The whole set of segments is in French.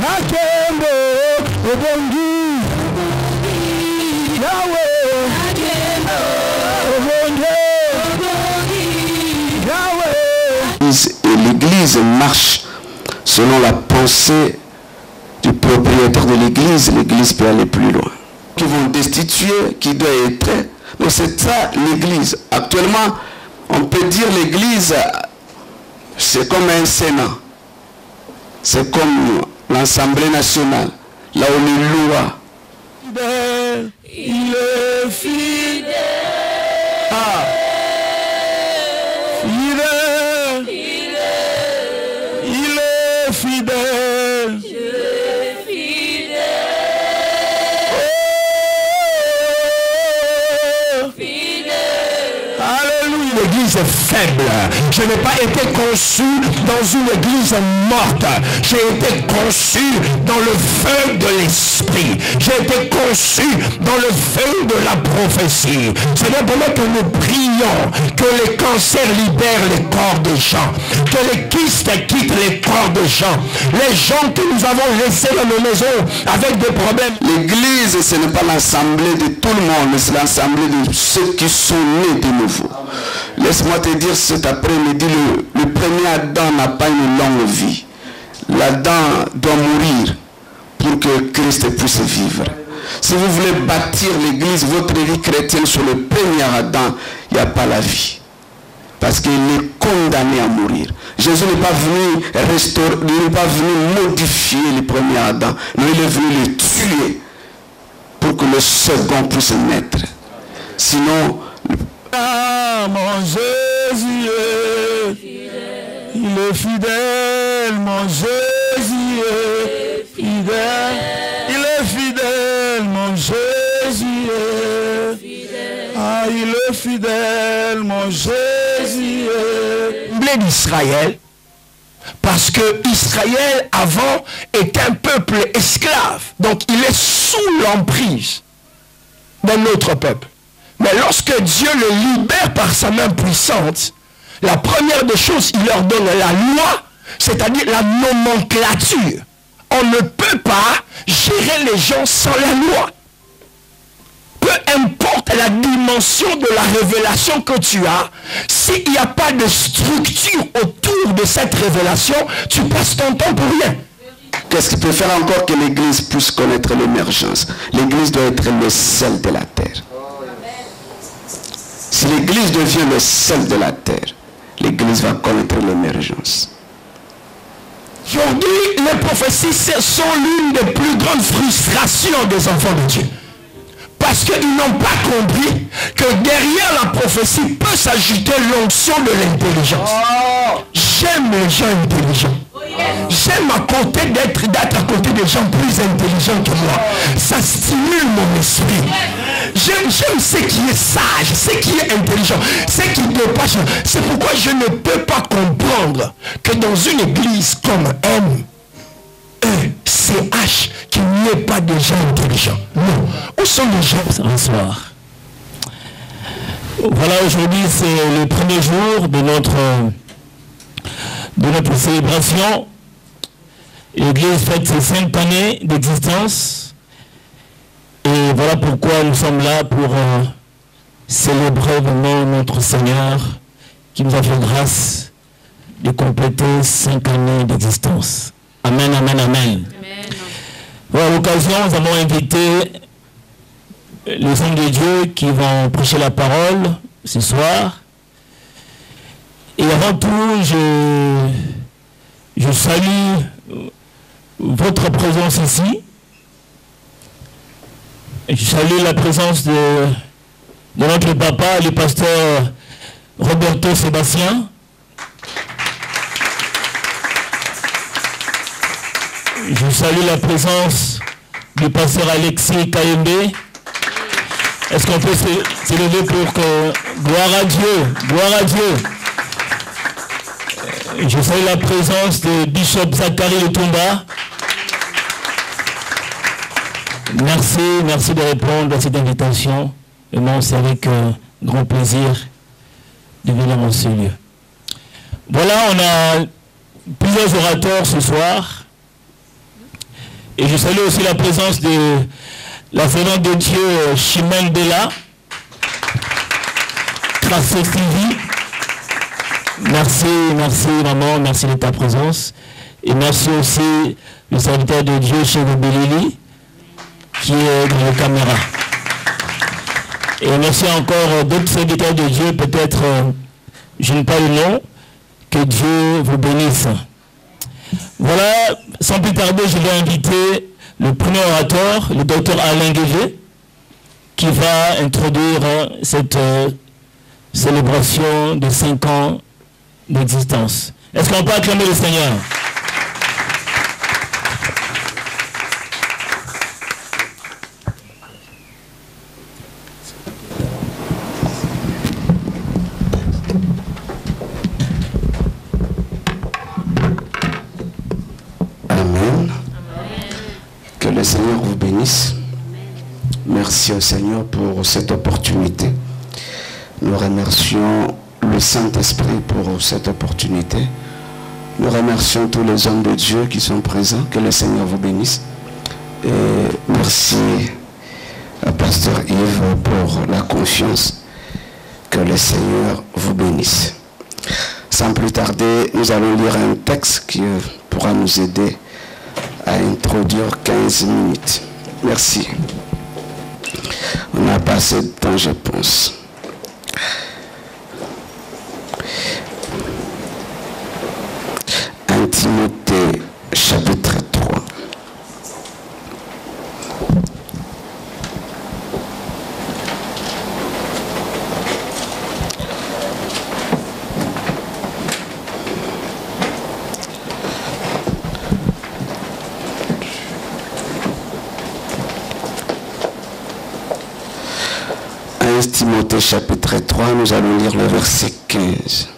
Nakembo, Obongi, Yahweh, Nakembo, Obongi, Yahweh. Et l'église marche selon la pensée du propriétaire de l'église. L'église peut aller plus loin. Qui vont destituer, qui doit être. Donc c'est ça l'église. Actuellement, on peut dire l'église, c'est comme un Sénat. C'est comme l'Assemblée nationale. Là où les lois. Il est fidèle. Ah. Fidèle. Il est fidèle. L'église est faible. Je n'ai pas été conçu dans une église morte. J'ai été conçu dans le feu de l'esprit. J'ai été conçu dans le feu de la prophétie. C'est pendant que nous prions que les cancers libèrent les corps des gens, que les kystes quittent les corps des gens, les gens que nous avons laissés dans nos maisons avec des problèmes. L'église, ce n'est pas l'assemblée de tout le monde, mais c'est l'assemblée de ceux qui sont nés de nouveau. Laisse-moi te dire cet après-midi, le premier Adam n'a pas une longue vie. L'Adam doit mourir pour que Christ puisse vivre. Si vous voulez bâtir l'église, votre vie chrétienne sur le premier Adam, il n'y a pas la vie. Parce qu'il est condamné à mourir. Jésus n'est pas venu restaurer, il n'est pas venu modifier le premier Adam. Mais il est venu le tuer pour que le second puisse naître. Sinon, mon Jésus, il est fidèle, mon Jésus est fidèle, il est fidèle, mon Jésus est fidèle, ah, il est fidèle, mon Jésus est fidèle d'Israël, parce que Israël avant était un peuple esclave, donc il est sous l'emprise d'un autre peuple. Mais lorsque Dieu le libère par sa main puissante, la première des choses, il leur donne la loi, c'est-à-dire la nomenclature. On ne peut pas gérer les gens sans la loi. Peu importe la dimension de la révélation que tu as, s'il n'y a pas de structure autour de cette révélation, tu passes ton temps pour rien. Qu'est-ce qui peut faire encore que l'église puisse connaître l'émergence? L'église doit être le sel de la terre. Si l'église devient le sel de la terre, l'église va connaître l'émergence. Aujourd'hui, les prophéties sont l'une des plus grandes frustrations des enfants de Dieu. Parce qu'ils n'ont pas compris que derrière la prophétie peut s'ajouter l'onction de l'intelligence. J'aime les gens intelligents. J'aime d'être à côté des gens plus intelligents que moi. Ça stimule mon esprit. J'aime ce qui est sage, ce qui est intelligent, ce qui dépasse. C'est pourquoi je ne peux pas comprendre que dans une église comme MECH, qu'il n'y ait pas de gens intelligents. Non. Où sont les gens? Bonsoir. Voilà, aujourd'hui c'est le premier jour de notre célébration. L'Église fête ses 5 années d'existence. Et voilà pourquoi nous sommes là pour célébrer vraiment notre Seigneur qui nous a fait grâce de compléter 5 années d'existence. Amen, amen, amen. Voilà, à l'occasion, nous avons invité les hommes de Dieu qui vont prêcher la parole ce soir. Et avant tout, je salue votre présence ici. Je salue la présence de notre papa, le pasteur Roberto Sébastien. Je salue la présence du pasteur Alexis Kayembe. Est-ce qu'on peut s'élever pour que... Gloire à Dieu, gloire à Dieu. Je salue la présence de Bishop Zachary Lutumba. Merci de répondre à cette invitation. Et moi, c'est avec grand plaisir de venir en ce lieu. Voilà, on a plusieurs orateurs ce soir. Et je salue aussi la présence de la servante de Dieu, Chimène Bella, Trace TV. Merci, merci maman, merci de ta présence. Et merci aussi le serviteur de Dieu, Cheikh Belili, qui est dans la caméra. Et merci encore d'autres serviteurs de Dieu, peut-être, je n'ai pas le nom, que Dieu vous bénisse. Voilà, sans plus tarder, je vais inviter le premier orateur, le docteur Alain Guévé, qui va introduire cette célébration de 5 ans d'existence. Est-ce qu'on peut acclamer le Seigneur? Amen. Que le Seigneur vous bénisse. Merci au Seigneur pour cette opportunité. Nous remercions le Saint-Esprit pour cette opportunité. Nous remercions tous les hommes de Dieu qui sont présents. Que le Seigneur vous bénisse. Et merci à Pasteur Yves pour la confiance. Que le Seigneur vous bénisse. Sans plus tarder, nous allons lire un texte qui pourra nous aider à introduire 15 minutes. Merci. On a pas assez de temps, je pense. Timothée, chapitre 3. Timothée chapitre 3, nous allons lire le verset 15.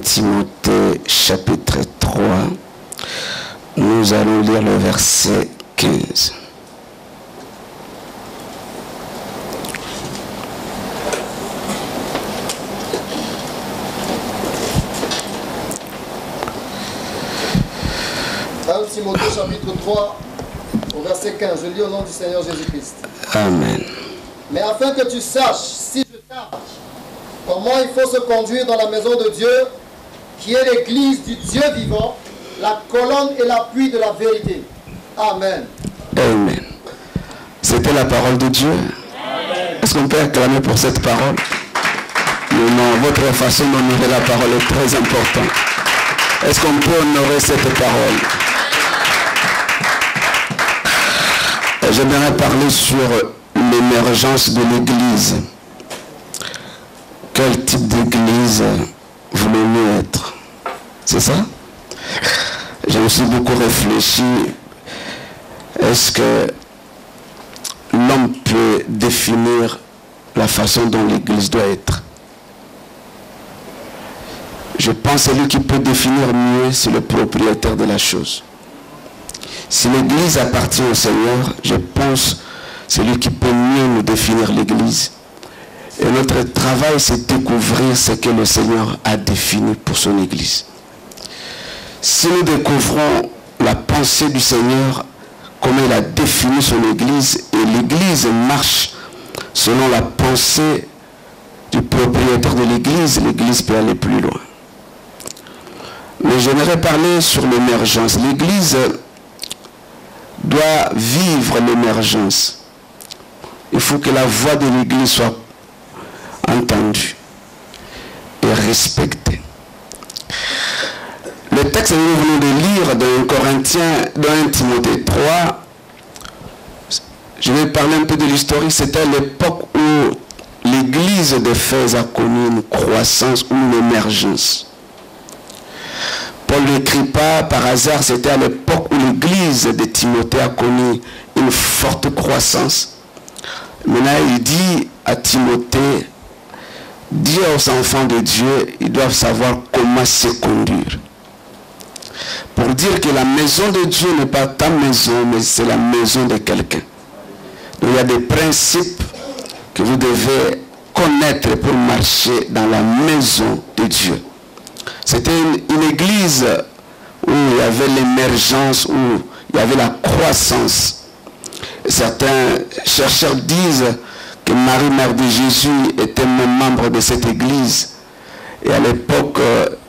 Timothée chapitre 3, nous allons lire le verset 15. Timothée chapitre 3, au verset 15, je lis au nom du Seigneur Jésus-Christ. Amen. Mais afin que tu saches, si je tarde, comment il faut se conduire dans la maison de Dieu, qui est l'église du Dieu vivant, la colonne et l'appui de la vérité. Amen. Amen. C'était la parole de Dieu. Est-ce qu'on peut acclamer pour cette parole? Non, votre façon d'honorer la parole est très importante. Est-ce qu'on peut honorer cette parole? J'aimerais parler sur l'émergence de l'Église. Quel type d'église voulons-nous être? C'est ça? J'ai aussi beaucoup réfléchi. Est-ce que l'homme peut définir la façon dont l'église doit être? Je pense que celui qui peut définir mieux, c'est le propriétaire de la chose. Si l'église appartient au Seigneur, je pense que c'est lui qui peut mieux nous définir l'église. Et notre travail, c'est découvrir ce que le Seigneur a défini pour son Église. Si nous découvrons la pensée du Seigneur, comment il a défini son Église, et l'Église marche selon la pensée du propriétaire de l'Église, l'Église peut aller plus loin. Mais j'aimerais parler sur l'émergence. L'Église doit vivre l'émergence. Il faut que la voix de l'Église soit entendue et respectée. Le texte que nous venons de lire dans Corinthiens, dans Timothée 3, je vais parler un peu de l'historique. C'était l'époque où l'église d'Éphèse a connu une croissance ou une émergence. Paul n'écrit pas par hasard, c'était à l'époque où l'église de Timothée a connu une forte croissance. Maintenant, il dit à Timothée, dis aux enfants de Dieu, ils doivent savoir comment se conduire. Pour dire que la maison de Dieu n'est pas ta maison, mais c'est la maison de quelqu'un. Donc il y a des principes que vous devez connaître pour marcher dans la maison de Dieu. C'était une église où il y avait l'émergence, où il y avait la croissance. Certains chercheurs disent que Marie, mère de Jésus, était même membre de cette église. Et à l'époque,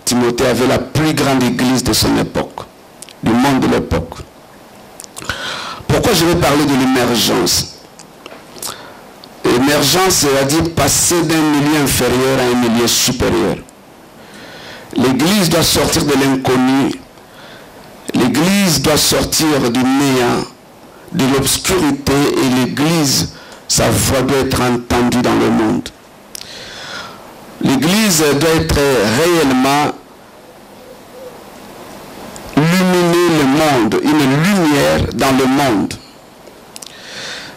Timothée avait la plus grande église de son époque, du monde de l'époque. Pourquoi je vais parler de l'émergence? L'émergence, c'est-à-dire passer d'un milieu inférieur à un milieu supérieur. L'Église doit sortir de l'inconnu. L'Église doit sortir du néant, de l'obscurité, et l'Église, sa voix doit être entendue dans le monde. L'Église doit être réellement illuminer le monde, une lumière dans le monde.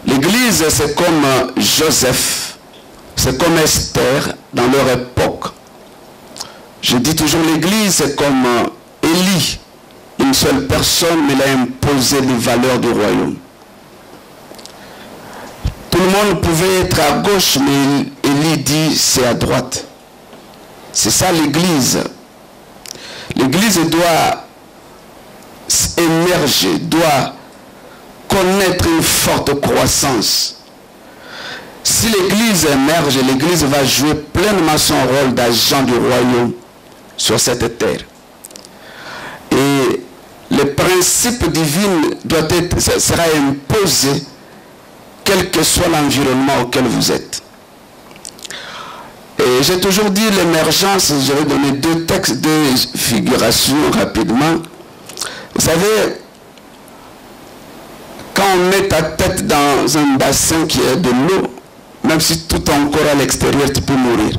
L'Église, c'est comme Joseph, c'est comme Esther dans leur époque. Je dis toujours l'Église, c'est comme Élie, une seule personne, mais il a imposé les valeurs du royaume. Tout le monde pouvait être à gauche, mais Élie dit c'est à droite. C'est ça l'Église. L'Église doit émerger, doit connaître une forte croissance. Si l'Église émerge, l'Église va jouer pleinement son rôle d'agent du royaume sur cette terre. Et le principe divin sera imposé quel que soit l'environnement auquel vous êtes. Et j'ai toujours dit l'émergence, je vais donner deux textes, deux figurations rapidement. Vous savez, quand on met ta tête dans un bassin qui est de l'eau, même si tout ton corps à l'extérieur, tu peux mourir.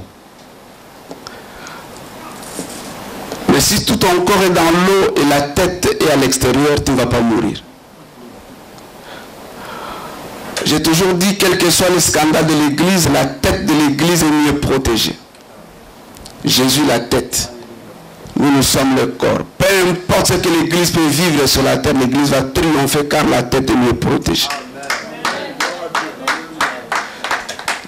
Mais si tout ton corps est dans l'eau et la tête est à l'extérieur, tu ne vas pas mourir. J'ai toujours dit, quel que soit le scandale de l'Église, la tête de l'Église est mieux protégée. Jésus, la tête. Nous, nous sommes le corps. Peu importe ce que l'Église peut vivre sur la terre, l'Église va triompher car la tête est mieux protégée.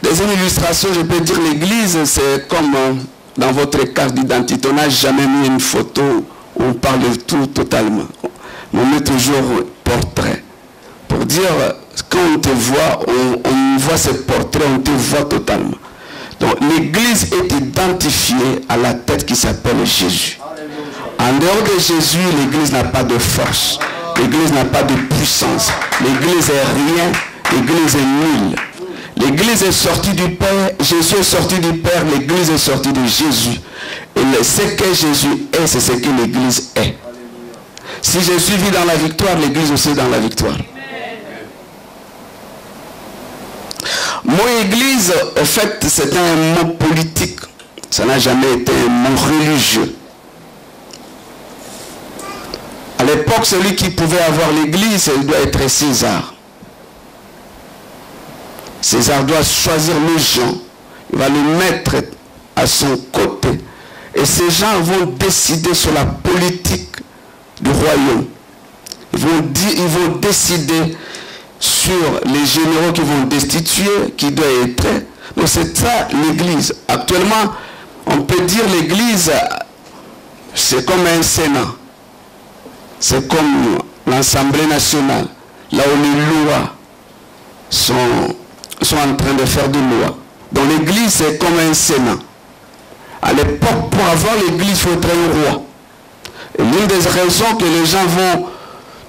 Deuxième illustration, je peux dire l'Église, c'est comme dans votre carte d'identité. On n'a jamais mis une photo où on parle de tout totalement. On met toujours portrait. Pour dire, quand on te voit, on voit ce portrait, on te voit totalement. Donc l'Église est identifiée à la tête qui s'appelle Jésus. En dehors de Jésus, l'Église n'a pas de force. L'Église n'a pas de puissance. L'Église est rien. L'Église est nulle. L'Église est sortie du Père. Jésus est sorti du Père. L'Église est sortie de Jésus. Et ce que Jésus est, c'est ce que l'Église est. Si Jésus vit dans la victoire, l'Église aussi est dans la victoire. Mot église, en fait, c'est un mot politique. Ça n'a jamais été un mot religieux. À l'époque, celui qui pouvait avoir l'église, il doit être César. César doit choisir les gens. Il va les mettre à son côté. Et ces gens vont décider sur la politique du royaume. Ils vont décider sur les généraux qui vont destituer, qui doivent être. Donc c'est ça l'église. Actuellement, on peut dire l'église, c'est comme un Sénat. C'est comme l'Assemblée nationale, là où les lois sont en train de faire des lois. Donc l'église, c'est comme un Sénat. À l'époque, pour avoir l'église, il faut être un roi. Et l'une des raisons que les gens vont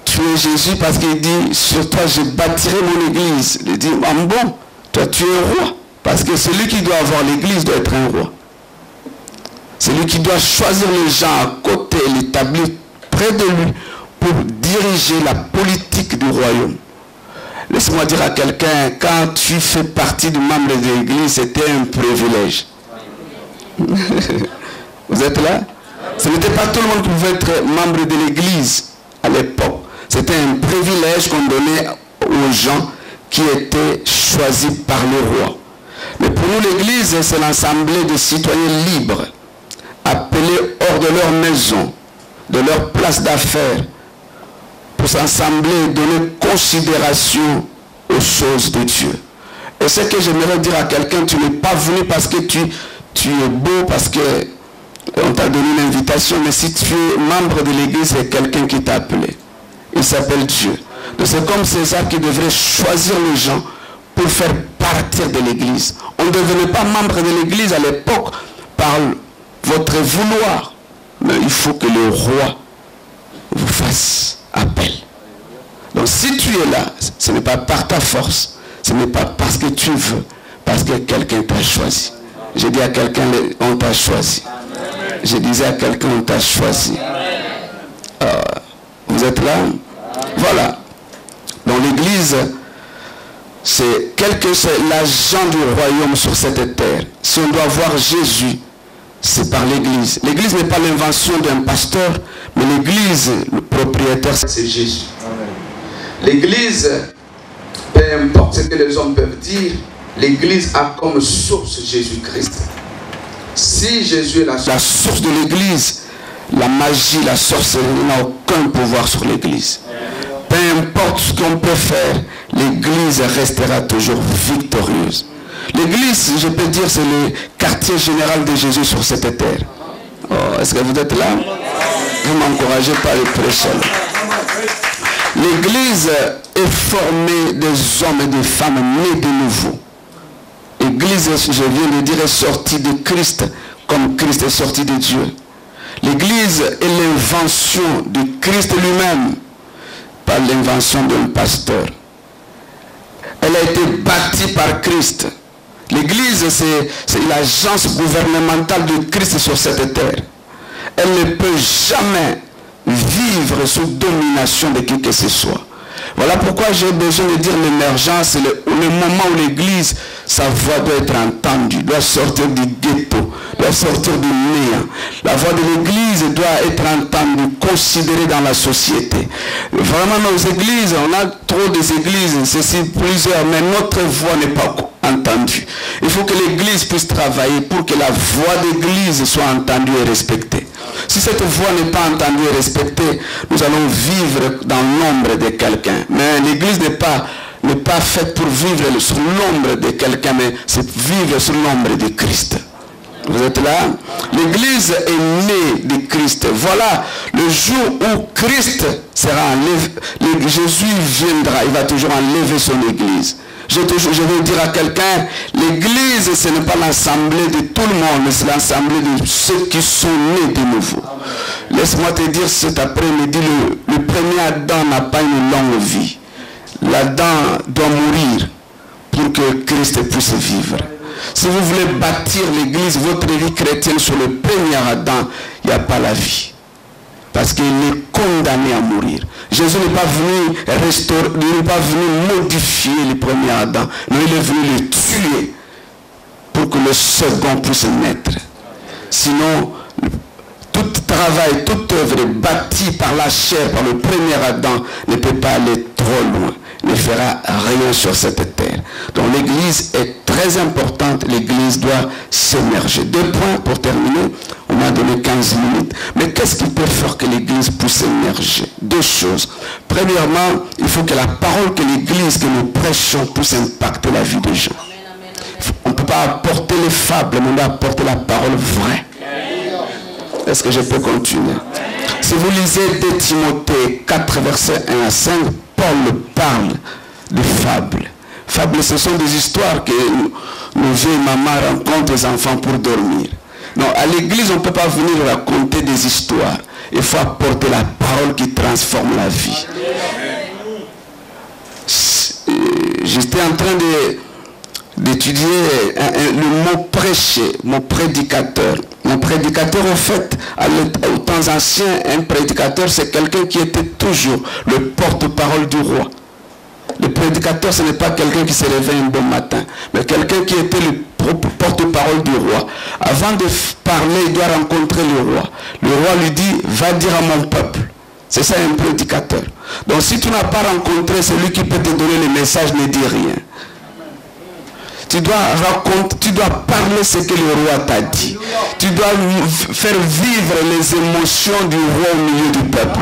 tuer Jésus, parce qu'il dit, sur toi je bâtirai mon église. Il dit, ah bon, toi tu es un roi. Parce que celui qui doit avoir l'église doit être un roi. Celui qui doit choisir les gens à côté et l'établir près de lui pour diriger la politique du royaume. Laisse-moi dire à quelqu'un, quand tu fais partie du membre de l'église, c'était un privilège. Vous êtes là? Ce n'était pas tout le monde qui pouvait être membre de l'église à l'époque. C'était un privilège qu'on donnait aux gens qui étaient choisis par le roi. Mais pour nous, l'église, c'est l'assemblée de citoyens libres, appelés hors de leur maison, de leur place d'affaires, pour s'assembler et donner considération aux choses de Dieu. Et ce que j'aimerais dire à quelqu'un, tu n'es pas venu parce que tu es beau, parce qu'on t'a donné une invitation, mais si tu es membre de l'église, c'est quelqu'un qui t'a appelé. Il s'appelle Dieu. Donc c'est comme César qui devrait choisir les gens pour faire partir de l'église. On ne devenait pas membre de l'église à l'époque par votre vouloir. Mais il faut que le roi vous fasse appel. Donc si tu es là, ce n'est pas par ta force, ce n'est pas parce que tu veux, parce que quelqu'un t'a choisi. Je dis à quelqu'un, on t'a choisi. Je disais à quelqu'un, on t'a choisi. Vous êtes là? Voilà. Dans l'église, c'est quel que soit l'agent du royaume sur cette terre. Si on doit voir Jésus, c'est par l'église. L'église n'est pas l'invention d'un pasteur, mais l'église, le propriétaire, c'est Jésus. L'église, peu importe ce que les hommes peuvent dire, l'église a comme source Jésus-Christ. Si Jésus est la source de l'église, la magie, la sorcellerie n'a aucun pouvoir sur l'église. Peu importe ce qu'on peut faire, l'église restera toujours victorieuse. L'église, je peux dire, c'est le quartier général de Jésus sur cette terre. Oh, est-ce que vous êtes là? Vous m'encouragez par le prêcheur. L'église est formée des hommes et des femmes nés de nouveau. L'église, je viens de dire, est sortie de Christ comme Christ est sorti de Dieu. L'église est l'invention de Christ lui-même, pas l'invention d'un pasteur. Elle a été bâtie par Christ. L'église, c'est l'agence gouvernementale de Christ sur cette terre. Elle ne peut jamais vivre sous domination de qui que ce soit. Voilà pourquoi j'ai besoin de dire l'émergence, c'est le moment où l'église, sa voix doit être entendue, doit sortir du ghetto, doit sortir du néant. La voix de l'église doit être entendue, considérée dans la société. Vraiment, nos églises, on a trop d'églises, c'est plusieurs, mais notre voix n'est pas entendue. Il faut que l'église puisse travailler pour que la voix d'église soit entendue et respectée. Si cette voix n'est pas entendue et respectée, nous allons vivre dans l'ombre de quelqu'un. Mais l'église n'est pas faite pour vivre sur l'ombre de quelqu'un, mais c'est vivre sur l'ombre de Christ. Vous êtes là? L'église est née de Christ. Voilà le jour où Christ sera enlevé. Jésus viendra, il va toujours enlever son église. Je vais dire à quelqu'un, l'église, ce n'est pas l'assemblée de tout le monde, mais c'est l'assemblée de ceux qui sont nés de nouveau. Laisse-moi te dire cet après-midi, le premier Adam n'a pas une longue vie. L'Adam doit mourir pour que Christ puisse vivre. Si vous voulez bâtir l'église, votre vie chrétienne sur le premier Adam, il n'y a pas la vie. Parce qu'il est condamné à mourir. Jésus n'est pas venu restaurer, il n'est pas venu modifier le premier Adam. Mais il est venu le tuer pour que le second puisse naître. Sinon, tout travail, toute œuvre bâtie par la chair, par le premier Adam, ne peut pas aller trop loin. Ne fera rien sur cette terre. Donc l'église est très importante. L'église doit s'émerger. 2 points pour terminer. On m'a donné 15 minutes. Mais qu'est-ce qui peut faire que l'église puisse émerger? 2 choses. Premièrement, il faut que la parole que l'église, que nous prêchons, puisse impacter la vie des gens. On ne peut pas apporter les fables, mais on doit apporter la parole vraie. Est-ce que je peux continuer? Si vous lisez 2 Timothée 4, versets 1 à 5, Paul parle de fables. Fables, ce sont des histoires que nos vieilles mamans rencontrent les enfants pour dormir. Non, à l'église, on ne peut pas venir raconter des histoires. Il faut apporter la parole qui transforme la vie. J'étais en train d'étudier le mot prêcher, mon prédicateur. Mon prédicateur, en fait, au temps ancien, un prédicateur, c'est quelqu'un qui était toujours le porte-parole du roi. Le prédicateur, ce n'est pas quelqu'un qui se réveille un bon matin, mais quelqu'un qui était le porte-parole du roi. Avant de parler, il doit rencontrer le roi. Le roi lui dit, va dire à mon peuple. C'est ça un prédicateur. Donc si tu n'as pas rencontré celui qui peut te donner le message, ne dis rien. Tu dois raconter, tu dois parler ce que le roi t'a dit. Tu dois faire vivre les émotions du roi au milieu du peuple.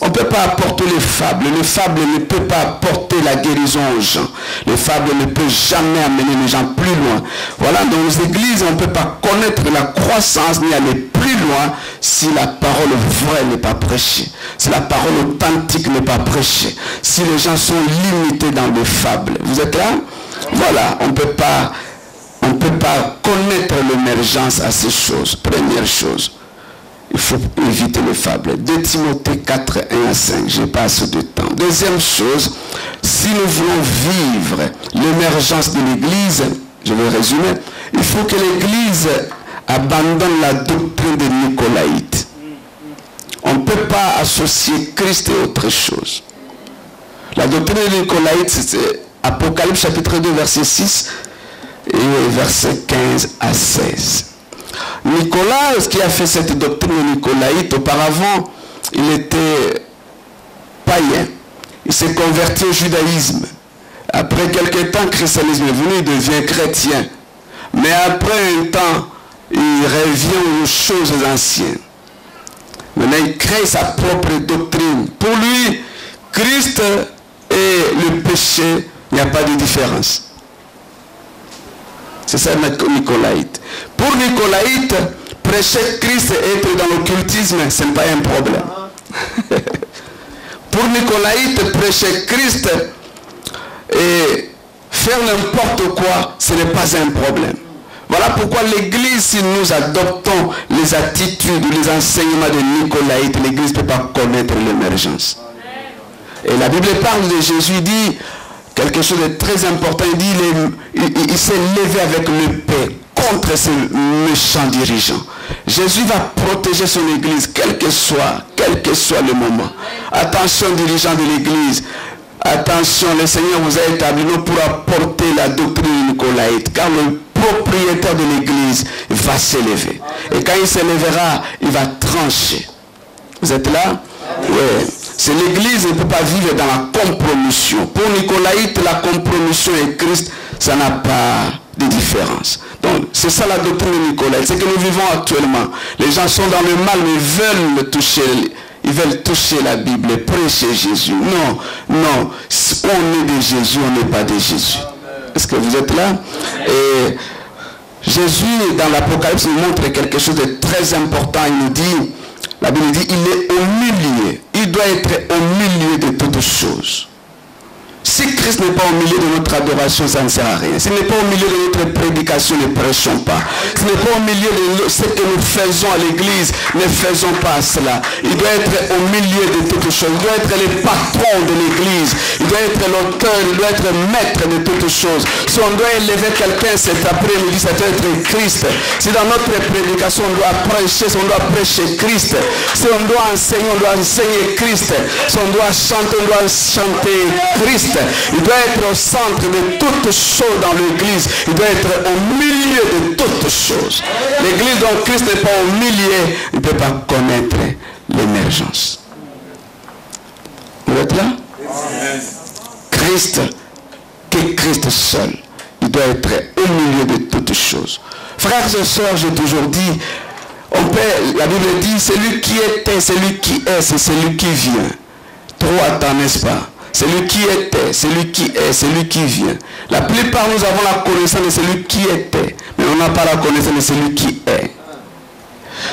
On ne peut pas apporter les fables. Les fables ne peuvent pas apporter apporter la guérison aux gens. Les fables ne peuvent jamais amener les gens plus loin. Voilà, dans les églises, on ne peut pas connaître la croissance ni aller plus loin si la parole vraie n'est pas prêchée, si la parole authentique n'est pas prêchée, si les gens sont limités dans des fables. Vous êtes là? Voilà, on ne peut pas connaître l'émergence à ces choses. Première chose, il faut éviter les fables. 2 Timothée 4, 1 à 5, je n'ai pas assez de temps. Deuxième chose, si nous voulons vivre l'émergence de l'Église, je vais résumer, il faut que l'Église abandonne la doctrine des Nicolaïtes. On ne peut pas associer Christ et autre chose. La doctrine des Nicolaïtes, c'est Apocalypse chapitre 2, verset 6 et verset 15 à 16. Nicolas, qui a fait cette doctrine nicolaïte, auparavant, il était païen. Il s'est converti au judaïsme. Après quelques temps, le christianisme est venu, il devient chrétien. Mais après un temps, il revient aux choses anciennes. Maintenant, il crée sa propre doctrine. Pour lui, Christ et le péché, il n'y a pas de différence. C'est ça Nicolaïte. Pour Nicolaïte, prêcher Christ et être dans l'occultisme, ce n'est pas un problème. Pour Nicolaïte, prêcher Christ et faire n'importe quoi, ce n'est pas un problème. Voilà pourquoi l'Église, si nous adoptons les attitudes, les enseignements de Nicolaïte, l'Église ne peut pas connaître l'émergence. Et la Bible parle de Jésus, il dit quelque chose de très important, il dit il s'est levé avec le paix contre ces méchants dirigeants. Jésus va protéger son Église, quel que soit le moment. Attention dirigeants de l'Église, attention, le Seigneur vous a établi pour apporter la doctrine nicolaïte, car le propriétaire de l'Église va s'élever. Et quand il s'élèvera, il va trancher. Vous êtes là? Oui. C'est l'Église ne peut pas vivre dans la compromission. Pour Nicolaïte, la compromission et Christ, ça n'a pas de différence. Donc, c'est ça la doctrine de Nicolaïte. C'est que nous vivons actuellement. Les gens sont dans le mal, mais ils veulent toucher la Bible et prêcher Jésus. Non, non. On est de Jésus, on n'est pas de Jésus. Est-ce que vous êtes là? Et Jésus, dans l'Apocalypse, nous montre quelque chose de très important. Il nous dit, la Bible dit, il est au milieu. Il doit être au milieu de toutes choses. Si Christ n'est pas au milieu de notre adoration, ça ne sert à rien. S'il n'est pas au milieu de notre prédication, ne prêchons pas. S'il n'est pas au milieu de ce que nous faisons à l'église, ne faisons pas cela. Il doit être au milieu de toutes choses. Il doit être le patron de l'église. Il doit être l'auteur, il doit être maître de toutes choses. Si on doit élever quelqu'un cet après-midi, ça doit être Christ. Si dans notre prédication, on doit prêcher, si on doit prêcher Christ. Si on doit enseigner, on doit enseigner Christ. Si on doit chanter, on doit chanter Christ. Il doit être au centre de toutes choses dans l'église. Il doit être au milieu de toutes choses. L'église dont Christ n'est pas au milieu, il ne peut pas connaître l'émergence. Vous êtes là? Christ, que Christ seul, il doit être au milieu de toutes choses. Frères et sœurs, j'ai toujours dit, la Bible dit, celui qui était, celui qui est, c'est celui qui vient. Trop attend, n'est-ce pas? Celui qui était, celui qui est, celui qui vient. La plupart, nous avons la connaissance de celui qui était, mais on n'a pas la connaissance de celui qui est.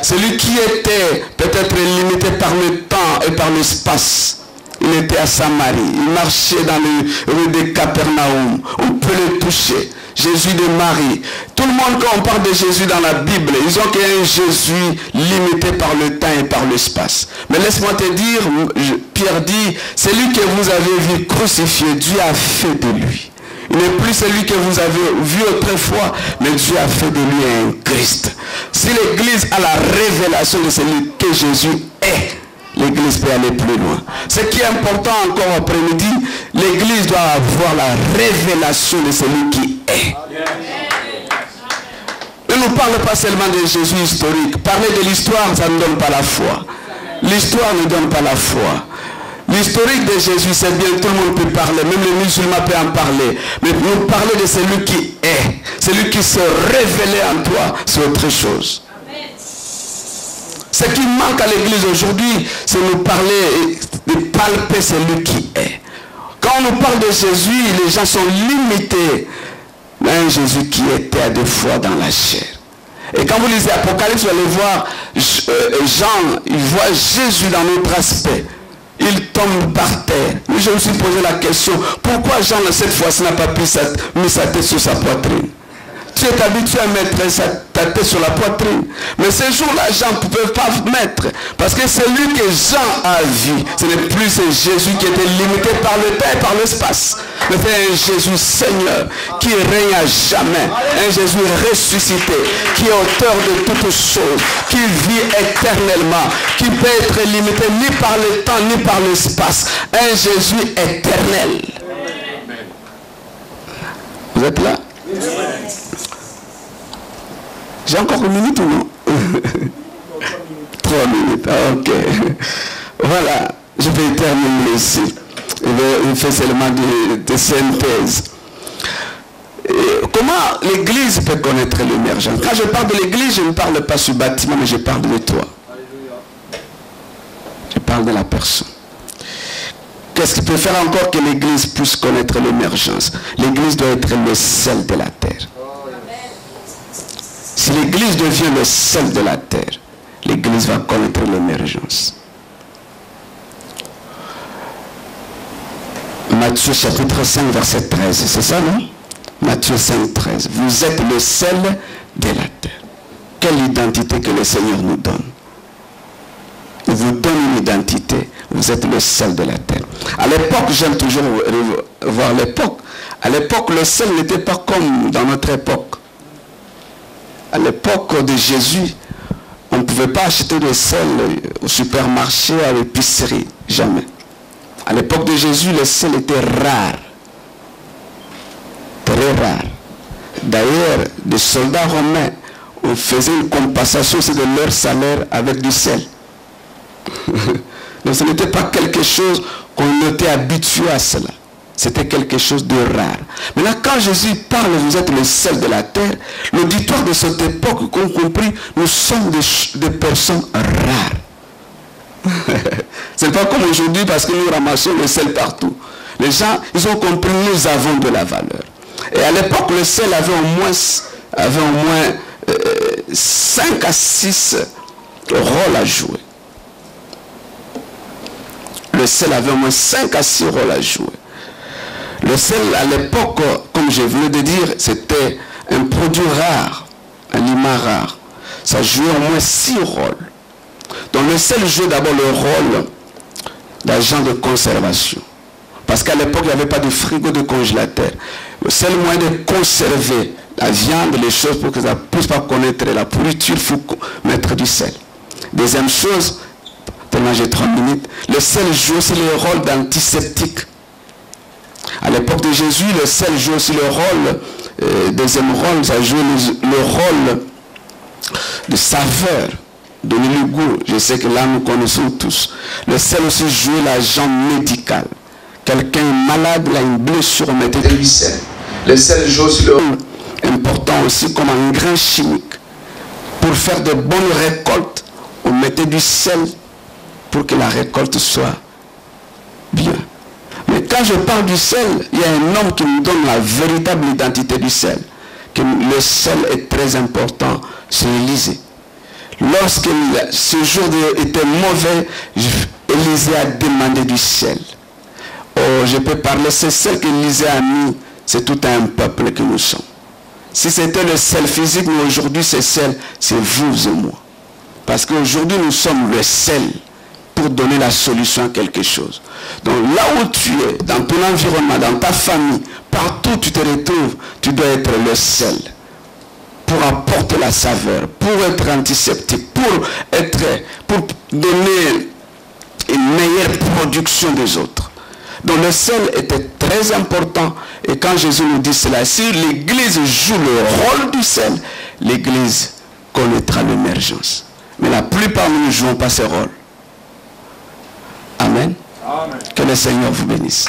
Celui qui était peut-être limité par le temps et par l'espace. Il était à Samarie, il marchait dans les rues de Capernaum. On peut le toucher. Jésus de Marie. Tout le monde, quand on parle de Jésus dans la Bible, ils ont qu'un Jésus limité par le temps et par l'espace. Mais laisse-moi te dire, Pierre dit, celui que vous avez vu crucifié, Dieu a fait de lui. Il n'est plus celui que vous avez vu autrefois, mais Dieu a fait de lui un Christ. Si l'Église a la révélation de celui que Jésus est, l'Église peut aller plus loin. Ce qui est important encore après-midi, l'Église doit avoir la révélation de celui qui est. Ne nous parle pas seulement de Jésus historique. Parler de l'histoire, ça ne donne pas la foi. L'histoire ne donne pas la foi. L'historique de Jésus, c'est bien, tout le monde peut parler, même les musulmans peuvent en parler. Mais nous parler de celui qui est, celui qui se révélait en toi, c'est autre chose. Ce qui manque à l'église aujourd'hui, c'est nous parler, de palper celui qui est. Quand Quand on nous parle de Jésus, les gens sont limités à un Jésus qui était à 2 fois dans la chair. Et quand vous lisez Apocalypse, vous allez voir Jean, il voit Jésus dans notre aspect. Il tombe par terre. Mais je me suis posé la question, pourquoi Jean, cette fois-ci, n'a pas mis sa tête sur sa poitrine? Tu es habitué à mettre ta tête sur la poitrine. Mais ce jour-là, Jean ne pouvait pas mettre. Parce que celui que Jean a vu, ce n'est plus ce Jésus qui était limité par le temps et par l'espace. Mais c'est un Jésus Seigneur qui règne à jamais. Un Jésus ressuscité, qui est auteur de toutes choses, qui vit éternellement, qui peut être limité ni par le temps ni par l'espace. Un Jésus éternel. Vous êtes là? J'ai encore 1 minute ou non? 3 minutes, ok. Voilà, je vais terminer ici. Je fais seulement de synthèse. Comment l'Église peut connaître l'émergence? Quand je parle de l'Église, je ne parle pas sur le bâtiment, mais je parle de toi. Je parle de la personne. Qu'est-ce qui peut faire encore que l'Église puisse connaître l'émergence? L'Église doit être le sel de la terre. Si l'Église devient le sel de la terre, l'Église va connaître l'émergence. Matthieu chapitre 5, verset 13, c'est ça, non? Matthieu 5, 13. Vous êtes le sel de la terre. Quelle identité que le Seigneur nous donne? Il vous donne une identité. Vous êtes le sel de la terre. À l'époque, j'aime toujours voir l'époque. À l'époque, le sel n'était pas comme dans notre époque. À l'époque de Jésus, on ne pouvait pas acheter de sel au supermarché, à l'épicerie. Jamais. À l'époque de Jésus, le sel était rare. Très rare. D'ailleurs, des soldats romains, on faisait une compensation de leur salaire avec du sel. Donc ce n'était pas quelque chose qu'on était habitué à cela. C'était quelque chose de rare. Maintenant, quand Jésus parle, vous êtes le sel de la terre, l'auditoire de cette époque, qu'on compris, nous sommes des personnes rares. Ce n'est pas comme aujourd'hui parce que nous ramassons le sel partout. Les gens, ils ont compris, nous avons de la valeur. Et à l'époque, le sel avait au moins 5 à 6 rôles à jouer. Le sel avait au moins 5 à 6 rôles à jouer. Le sel, à l'époque, comme je venais de dire, c'était un produit rare, un aliment rare. Ça jouait au moins 6 rôles. Donc le sel jouait d'abord le rôle d'agent de conservation. Parce qu'à l'époque, il n'y avait pas de frigo, de congélateur. Le seul moyen de conserver la viande, les choses, pour que ça ne puisse pas connaître la pourriture, il faut mettre du sel. Deuxième chose, tellement j'ai 3 minutes, le sel joue aussi le rôle d'antiseptique. À l'époque de Jésus, le sel joue aussi le rôle, deuxième rôle, ça joue le rôle de saveur, donner le goût. Je sais que là, nous connaissons tous. Le sel aussi joue l'agent médical. Quelqu'un est malade, il a une blessure, on mettait du sel. Le sel joue aussi le rôle important aussi comme engrais chimique. Pour faire de bonnes récoltes, on mettait du sel pour que la récolte soit bien. Mais quand je parle du sel, il y a un homme qui nous donne la véritable identité du sel. Que le sel est très important, c'est Élisée. Lorsque ce jour était mauvais, Élisée a demandé du sel. Oh, je peux parler, c'est sel qu'Élisée a mis, c'est tout un peuple que nous sommes. Si c'était le sel physique, mais aujourd'hui c'est sel, c'est vous et moi. Parce qu'aujourd'hui nous sommes le sel pour donner la solution à quelque chose. Donc là où tu es, dans ton environnement, dans ta famille, partout où tu te retrouves, tu dois être le sel. Pour apporter la saveur, pour être antiseptique, pour donner une meilleure production des autres. Donc le sel était très important. Et quand Jésus nous dit cela, si l'Église joue le rôle du sel, l'Église connaîtra l'émergence. Mais la plupart ne jouons pas ce rôle. Amen. Amen. Que le Seigneur vous bénisse.